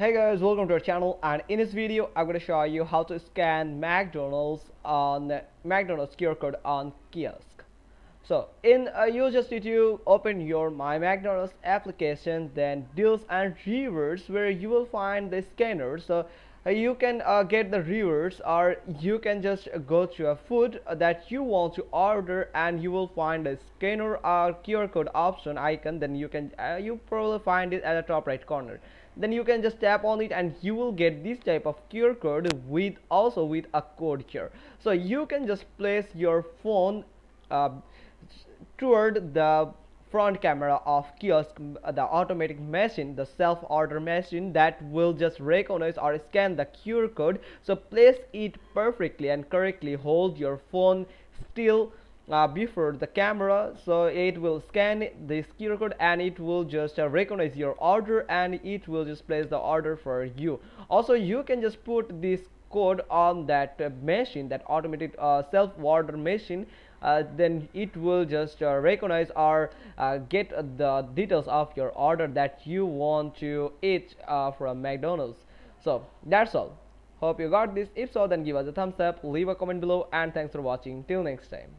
Hey guys, welcome to our channel, and in this video I'm going to show you how to scan McDonald's QR code on Kiosk. So you just need to open your My McDonald's application, then deals and rewards, where you will find the scanner. So you can get the rewards, or you can just go to a food that you want to order, and you will find a scanner or QR code option icon. Then you probably find it at the top right corner. Then you can just tap on it and you will get this type of QR code with a code here. So you can just place your phone uh, toward the front camera of Kiosk, the automatic machine, the self-order machine that will just recognize or scan the QR code. So place it perfectly and correctly. Hold your phone still before the camera, so it will scan this QR code and it will just recognize your order, and it will just place the order for you. Also, you can just put this code on that machine, that automated self-order machine. Then it will just recognize or get the details of your order that you want to eat from McDonald's. So that's all. Hope you got this. If so, then give us a thumbs up, leave a comment below, and thanks for watching. Till next time.